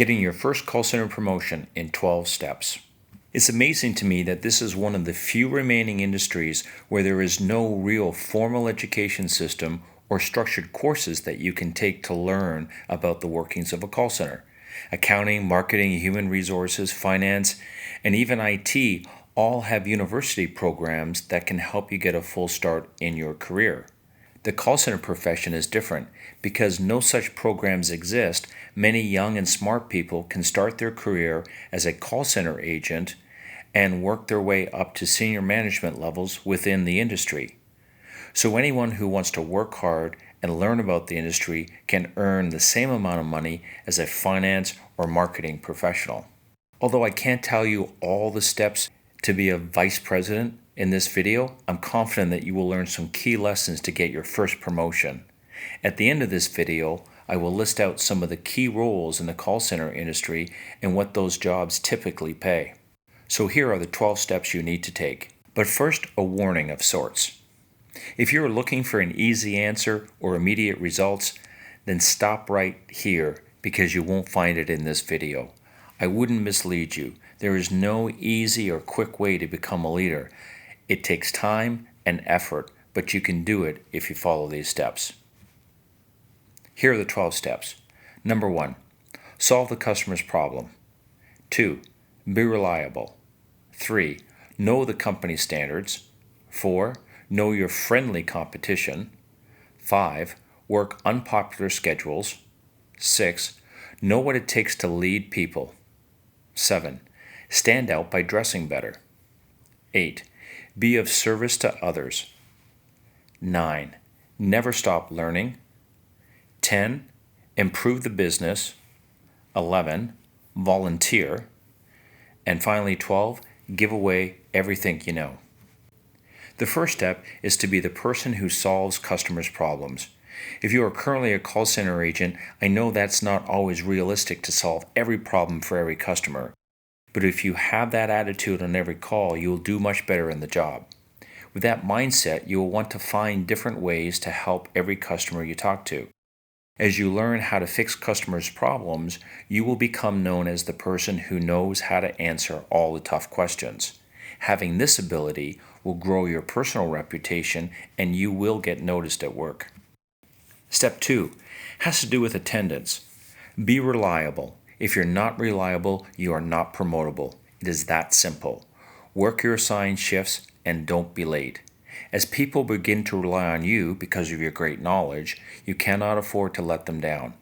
Getting your first call center promotion in 12 steps. It's amazing to me that this is one of the few remaining industries where there is no real formal education system or structured courses that you can take to learn about the workings of a call center. Accounting, marketing, human resources, finance, and even IT all have university programs that can help you get a full start in your career. The call center profession is different. Because no such programs exist, many young and smart people can start their career as a call center agent and work their way up to senior management levels within the industry. So anyone who wants to work hard and learn about the industry can earn the same amount of money as a finance or marketing professional. Although I can't tell you all the steps to be a vice president in this video, I'm confident that you will learn some key lessons to get your first promotion. At the end of this video, I will list out some of the key roles in the call center industry and what those jobs typically pay. So here are the 12 steps you need to take. But first, a warning of sorts. If you're looking for an easy answer or immediate results, then stop right here because you won't find it in this video. I wouldn't mislead you. There is no easy or quick way to become a leader. It takes time and effort, but you can do it if you follow these steps. Here are the 12 steps. Number 1, solve the customer's problem. 2, be reliable. 3, know the company standards. 4, know your friendly competition. 5, work unpopular schedules. 6, know what it takes to lead people. 7, stand out by dressing better. 8, be of service to others. 9, never stop learning. 10, improve the business. 11, volunteer. And finally 12, give away everything you know. The first step is to be the person who solves customers' problems. If you are currently a call center agent, I know that's not always realistic to solve every problem for every customer. But if you have that attitude on every call, you will do much better in the job. With that mindset, you will want to find different ways to help every customer you talk to. As you learn how to fix customers' problems, you will become known as the person who knows how to answer all the tough questions. Having this ability will grow your personal reputation and you will get noticed at work. Step 2 has to do with attendance. Be reliable. If you're not reliable, you are not promotable. It is that simple. Work your assigned shifts and don't be late. As people begin to rely on you because of your great knowledge, you cannot afford to let them down.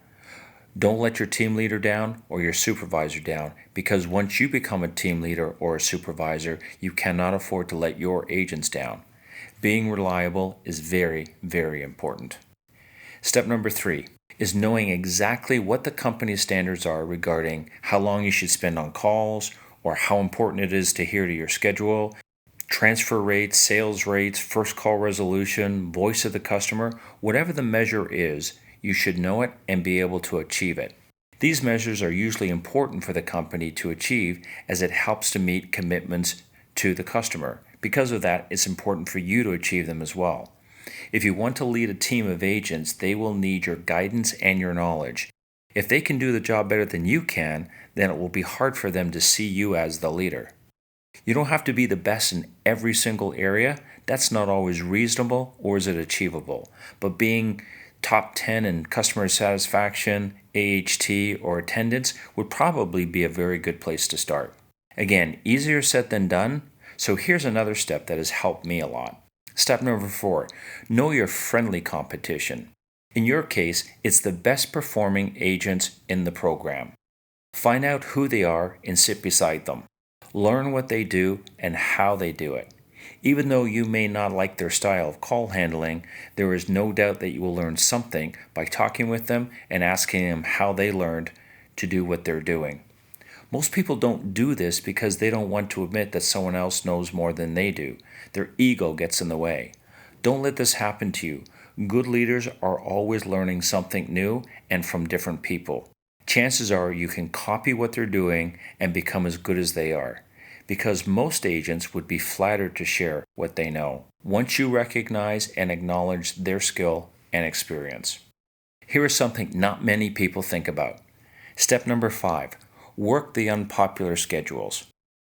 Don't let your team leader down or your supervisor down, because once you become a team leader or a supervisor, you cannot afford to let your agents down. Being reliable is very, very important. Step number 3 is knowing exactly what the company's standards are regarding how long you should spend on calls or how important it is to adhere to your schedule. Transfer rates, sales rates, first call resolution, voice of the customer, whatever the measure is, you should know it and be able to achieve it. These measures are usually important for the company to achieve as it helps to meet commitments to the customer. Because of that, it's important for you to achieve them as well. If you want to lead a team of agents, they will need your guidance and your knowledge. If they can do the job better than you can, then it will be hard for them to see you as the leader. You don't have to be the best in every single area. That's not always reasonable, or is it achievable. But being top 10 in customer satisfaction, AHT, or attendance would probably be a very good place to start. Again, easier said than done. So here's another step that has helped me a lot. Step number 4, know your friendly competition. In your case, it's the best performing agents in the program. Find out who they are and sit beside them. Learn what they do and how they do it. Even though you may not like their style of call handling, there is no doubt that you will learn something by talking with them and asking them how they learned to do what they're doing. Most people don't do this because they don't want to admit that someone else knows more than they do. Their ego gets in the way. Don't let this happen to you. Good leaders are always learning something new and from different people. Chances are you can copy what they're doing and become as good as they are, because most agents would be flattered to share what they know once you recognize and acknowledge their skill and experience. Here is something not many people think about. Step number 5, work the unpopular schedules.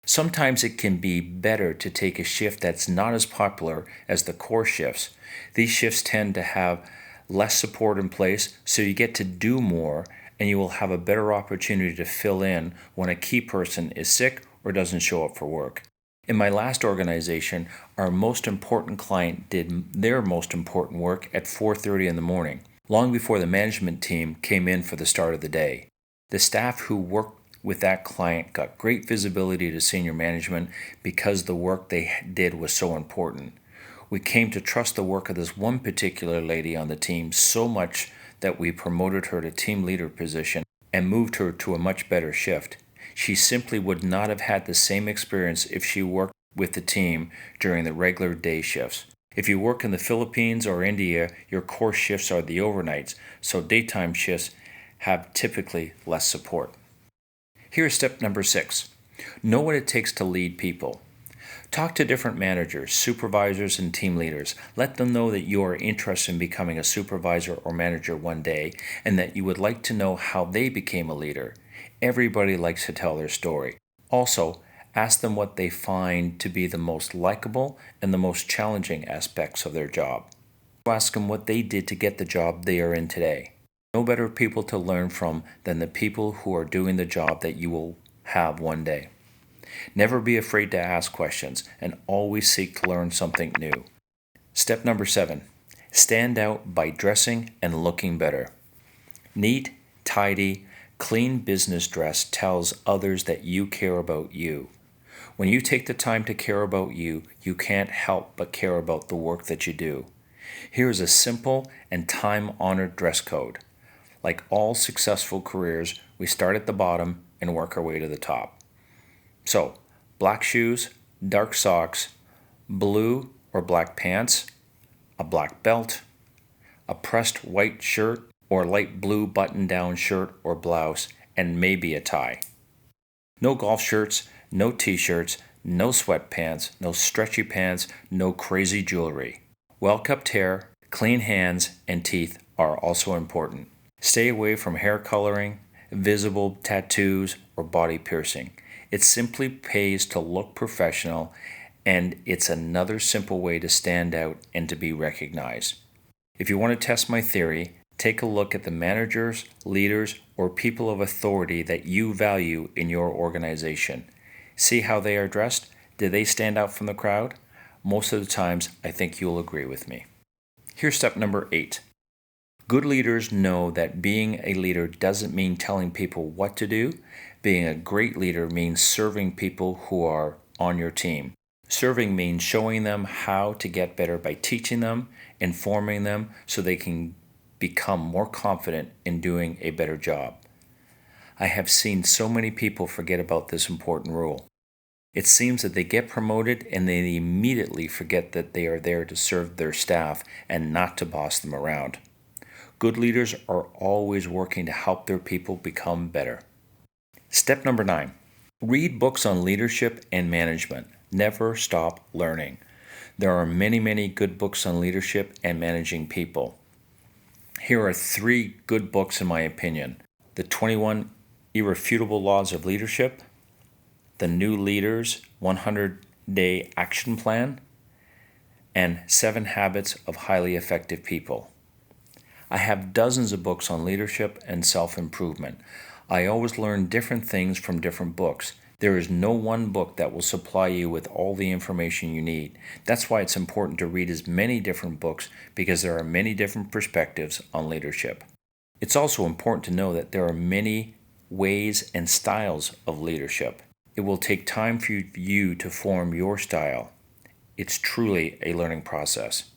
Sometimes it can be better to take a shift that's not as popular as the core shifts. These shifts tend to have less support in place, so you get to do more and you will have a better opportunity to fill in when a key person is sick or doesn't show up for work. In my last organization, our most important client did their most important work at 4:30 in the morning, long before the management team came in for the start of the day. The staff who worked with that client got great visibility to senior management because the work they did was so important. We came to trust the work of this one particular lady on the team so much that we promoted her to team leader position and moved her to a much better shift. She simply would not have had the same experience if she worked with the team during the regular day shifts. If you work in the Philippines or India, your core shifts are the overnights, so daytime shifts have typically less support. Here's step number 6. Know what it takes to lead people. Talk to different managers, supervisors, and team leaders. Let them know that you are interested in becoming a supervisor or manager one day and that you would like to know how they became a leader. Everybody likes to tell their story. Also, ask them what they find to be the most likable and the most challenging aspects of their job. Ask them what they did to get the job they are in today. No better people to learn from than the people who are doing the job that you will have one day. Never be afraid to ask questions and always seek to learn something new. Step number 7. Stand out by dressing and looking better. Neat, tidy, clean business dress tells others that you care about you. When you take the time to care about you, you can't help but care about the work that you do. Here is a simple and time-honored dress code. Like all successful careers, we start at the bottom and work our way to the top. So, black shoes, dark socks, blue or black pants, a black belt, a pressed white shirt or light blue button-down shirt or blouse, and maybe a tie. No golf shirts, no t-shirts, no sweatpants, no stretchy pants, no crazy jewelry. Well-kept hair, clean hands, and teeth are also important. Stay away from hair coloring, visible tattoos, or body piercing. It simply pays to look professional, and it's another simple way to stand out and to be recognized. If you want to test my theory, take a look at the managers, leaders, or people of authority that you value in your organization. See how they are dressed? Do they stand out from the crowd? Most of the times, I think you'll agree with me. Here's step number 8. Good leaders know that being a leader doesn't mean telling people what to do. Being a great leader means serving people who are on your team. Serving means showing them how to get better by teaching them, informing them, so they can become more confident in doing a better job. I have seen so many people forget about this important rule. It seems that they get promoted and they immediately forget that they are there to serve their staff and not to boss them around. Good leaders are always working to help their people become better. Step number 9. Read books on leadership and management. Never stop learning. There are many good books on leadership and managing people. Here are 3 good books in my opinion. The 21 Irrefutable Laws of Leadership, The New Leaders 100-Day Action Plan, and 7 Habits of Highly Effective People. I have dozens of books on leadership and self-improvement. I always learn different things from different books. There is no one book that will supply you with all the information you need. That's why it's important to read as many different books, because there are many different perspectives on leadership. It's also important to know that there are many ways and styles of leadership. It will take time for you to form your style. It's truly a learning process.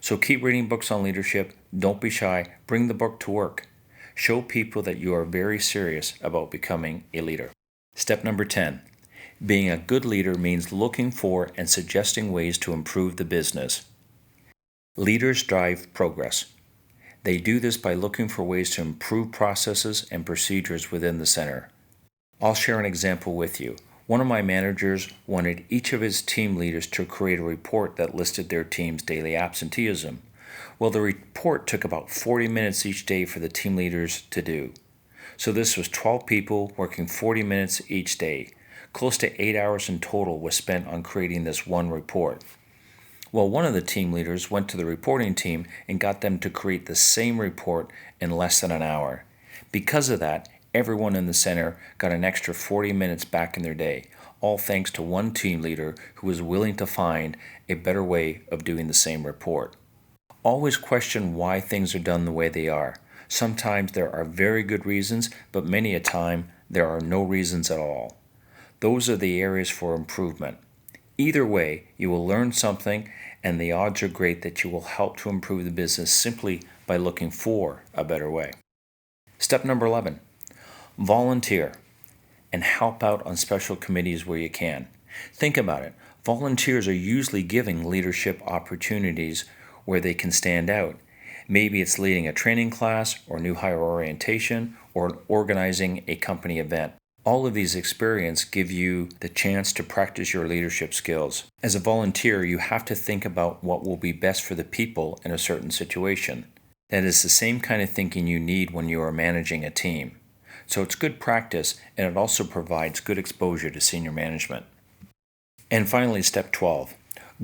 So keep reading books on leadership. Don't be shy. Bring the book to work. Show people that you are very serious about becoming a leader. Step number 10. Being a good leader means looking for and suggesting ways to improve the business. Leaders drive progress. They do this by looking for ways to improve processes and procedures within the center. I'll share an example with you. One of my managers wanted each of his team leaders to create a report that listed their team's daily absenteeism. Well, the report took about 40 minutes each day for the team leaders to do. So this was 12 people working 40 minutes each day. Close to 8 hours in total was spent on creating this one report. Well, one of the team leaders went to the reporting team and got them to create the same report in less than an hour. Because of that, everyone in the center got an extra 40 minutes back in their day, all thanks to one team leader who was willing to find a better way of doing the same report. Always question why things are done the way they are. Sometimes there are very good reasons, but many a time there are no reasons at all. Those are the areas for improvement. Either way, you will learn something, and the odds are great that you will help to improve the business simply by looking for a better way. Step number 11, volunteer and help out on special committees where you can. Think about it. Volunteers are usually giving leadership opportunities where they can stand out. Maybe it's leading a training class or new hire orientation or organizing a company event. All of these experiences give you the chance to practice your leadership skills. As a volunteer, you have to think about what will be best for the people in a certain situation. That is the same kind of thinking you need when you are managing a team. So it's good practice, and it also provides good exposure to senior management. And finally, step 12.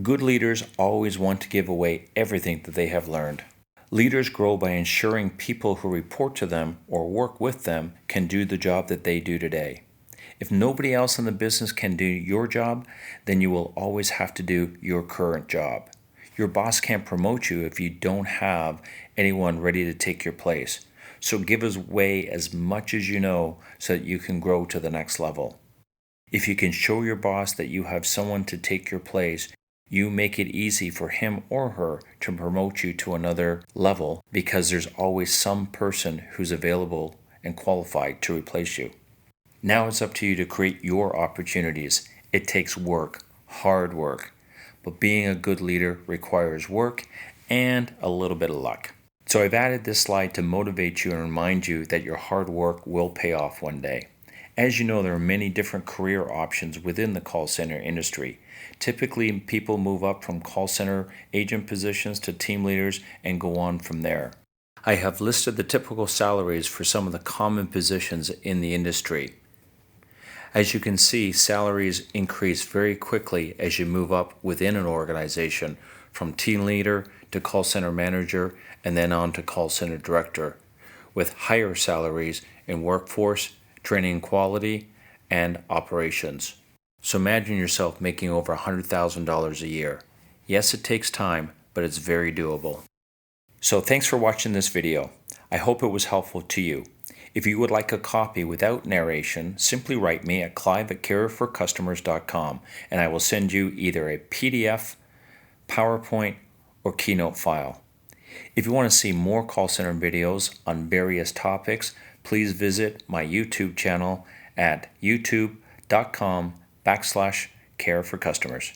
Good leaders always want to give away everything that they have learned. Leaders grow by ensuring people who report to them or work with them can do the job that they do today. If nobody else in the business can do your job, then you will always have to do your current job. Your boss can't promote you if you don't have anyone ready to take your place. So give away as much as you know so that you can grow to the next level. If you can show your boss that you have someone to take your place, you make it easy for him or her to promote you to another level because there's always some person who's available and qualified to replace you. Now it's up to you to create your opportunities. It takes work, hard work, but being a good leader requires work and a little bit of luck. So I've added this slide to motivate you and remind you that your hard work will pay off one day. As you know, there are many different career options within the call center industry. Typically, people move up from call center agent positions to team leaders and go on from there. I have listed the typical salaries for some of the common positions in the industry. As you can see, salaries increase very quickly as you move up within an organization, from team leader to call center manager and then on to call center director, with higher salaries in workforce, training and quality, and operations. So imagine yourself making over $100,000 a year. Yes, it takes time, but it's very doable. So thanks for watching this video. I hope it was helpful to you. If you would like a copy without narration, simply write me at clive@careforcustomers.com and I will send you either a PDF, PowerPoint, or Keynote file. If you want to see more call center videos on various topics, please visit my YouTube channel at youtube.com/careforcustomers.